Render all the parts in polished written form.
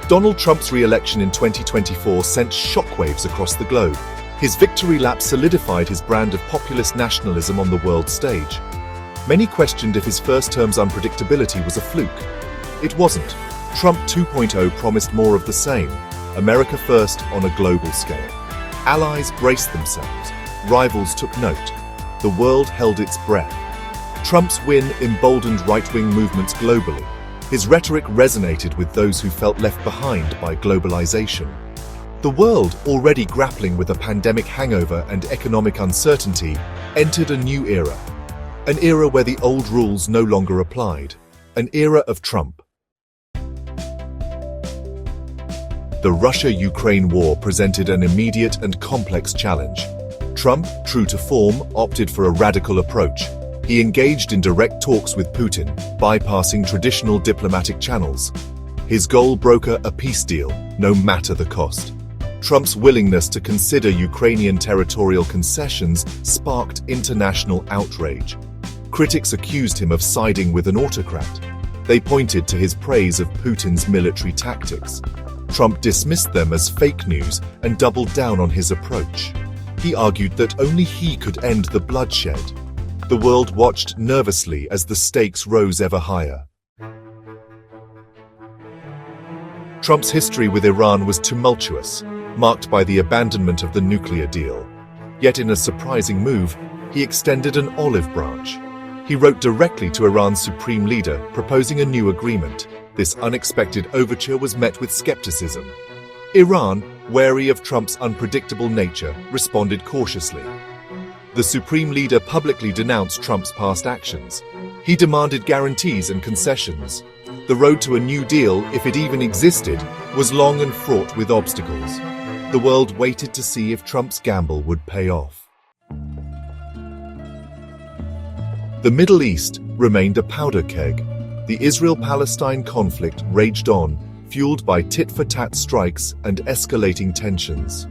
Donald Trump's re-election in 2024 sent shockwaves across the globe. His victory lap solidified his brand of populist nationalism on the world stage. Many questioned if his first term's unpredictability was a fluke. It wasn't. Trump 2.0 promised more of the same, America first on a global scale. Allies braced themselves. Rivals took note. The world held its breath. Trump's win emboldened right-wing movements globally. His rhetoric resonated with those who felt left behind by globalization. The world, already grappling with a pandemic hangover and economic uncertainty, entered a new era. An era where the old rules no longer applied. An era of Trump. The Russia-Ukraine war presented an immediate and complex challenge. Trump, true to form, opted for a radical approach. He engaged in direct talks with Putin, bypassing traditional diplomatic channels. His goal: broker a peace deal, no matter the cost. Trump's willingness to consider Ukrainian territorial concessions sparked international outrage. Critics accused him of siding with an autocrat. They pointed to his praise of Putin's military tactics. Trump dismissed them as fake news and doubled down on his approach. He argued that only he could end the bloodshed. The world watched nervously as the stakes rose ever higher. Trump's history with Iran was tumultuous, marked by the abandonment of the nuclear deal. Yet in a surprising move, he extended an olive branch. He wrote directly to Iran's supreme leader, proposing a new agreement. This unexpected overture was met with skepticism. Iran, wary of Trump's unpredictable nature, responded cautiously. The supreme leader publicly denounced Trump's past actions. He demanded guarantees and concessions. The road to a new deal, if it even existed, was long and fraught with obstacles. The world waited to see if Trump's gamble would pay off. The Middle East remained a powder keg. The Israel-Palestine conflict raged on, fueled by tit-for-tat strikes and escalating tensions.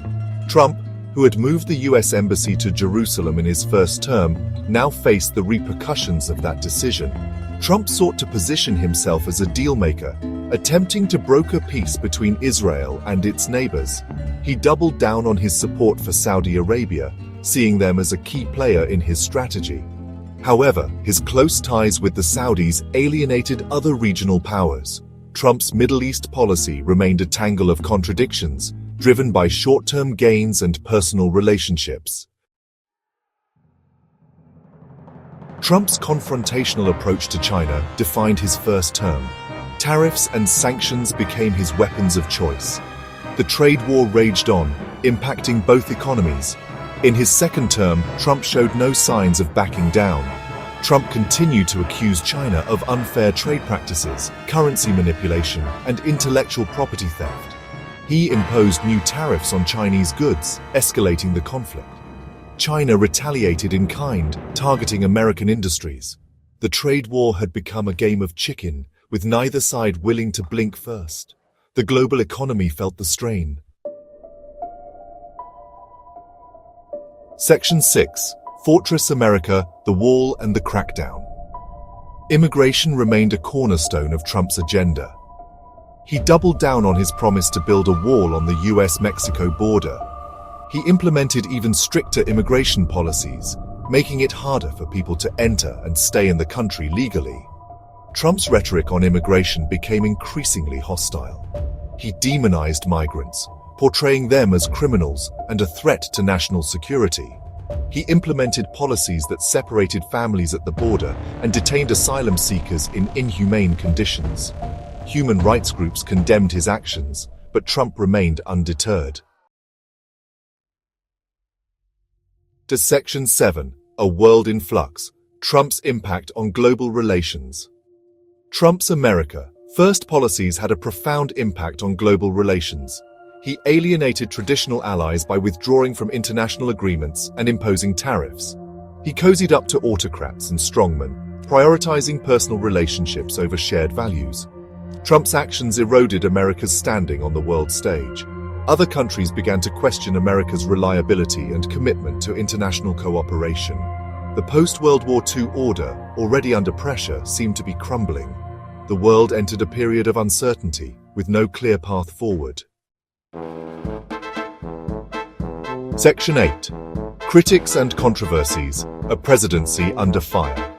Trump, who had moved the U.S. Embassy to Jerusalem in his first term, now faced the repercussions of that decision. Trump sought to position himself as a dealmaker, attempting to broker peace between Israel and its neighbors. He doubled down on his support for Saudi Arabia, seeing them as a key player in his strategy. However, his close ties with the Saudis alienated other regional powers. Trump's Middle East policy remained a tangle of contradictions, driven by short-term gains and personal relationships. Trump's confrontational approach to China defined his first term. Tariffs and sanctions became his weapons of choice. The trade war raged on, impacting both economies. In his second term, Trump showed no signs of backing down. Trump continued to accuse China of unfair trade practices, currency manipulation, and intellectual property theft. He imposed new tariffs on Chinese goods, escalating the conflict. China retaliated in kind, targeting American industries. The trade war had become a game of chicken, with neither side willing to blink first. The global economy felt the strain. Section 6. Fortress America, the Wall and the Crackdown. Immigration remained a cornerstone of Trump's agenda. He doubled down on his promise to build a wall on the US-Mexico border. He implemented even stricter immigration policies, making it harder for people to enter and stay in the country legally. Trump's rhetoric on immigration became increasingly hostile. He demonized migrants, portraying them as criminals and a threat to national security. He implemented policies that separated families at the border and detained asylum seekers in inhumane conditions. Human rights groups condemned his actions, but Trump remained undeterred. To Section 7, A World in Flux, Trump's Impact on Global Relations. Trump's America First policies had a profound impact on global relations. He alienated traditional allies by withdrawing from international agreements and imposing tariffs. He cozied up to autocrats and strongmen, prioritizing personal relationships over shared values. Trump's actions eroded America's standing on the world stage. Other countries began to question America's reliability and commitment to international cooperation. The post-World War II order, already under pressure, seemed to be crumbling. The world entered a period of uncertainty, with no clear path forward. Section 8. Critics and Controversies, a Presidency Under Fire.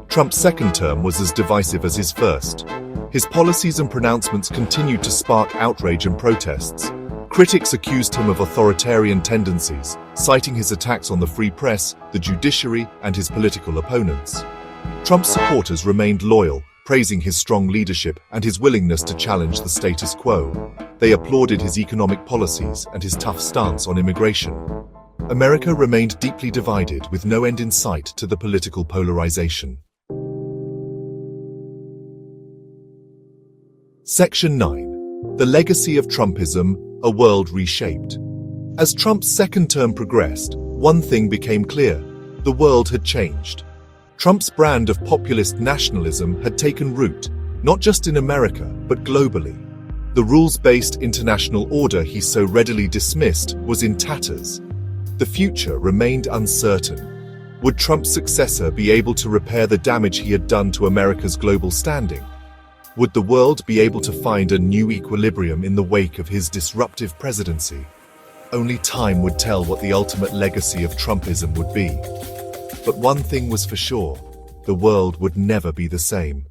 Trump's second term was as divisive as his first. His policies and pronouncements continued to spark outrage and protests. Critics accused him of authoritarian tendencies, citing his attacks on the free press, the judiciary, and his political opponents. Trump's supporters remained loyal, praising his strong leadership and his willingness to challenge the status quo. They applauded his economic policies and his tough stance on immigration. America remained deeply divided, with no end in sight to the political polarization. Section 9. The Legacy of Trumpism, a World Reshaped. As Trump's second term progressed, one thing became clear: the world had changed. Trump's brand of populist nationalism had taken root, not just in America, but globally. The rules-based international order he so readily dismissed was in tatters. The future remained uncertain. Would Trump's successor be able to repair the damage he had done to America's global standing? Would the world be able to find a new equilibrium in the wake of his disruptive presidency? Only time would tell what the ultimate legacy of Trumpism would be. But one thing was for sure: the world would never be the same.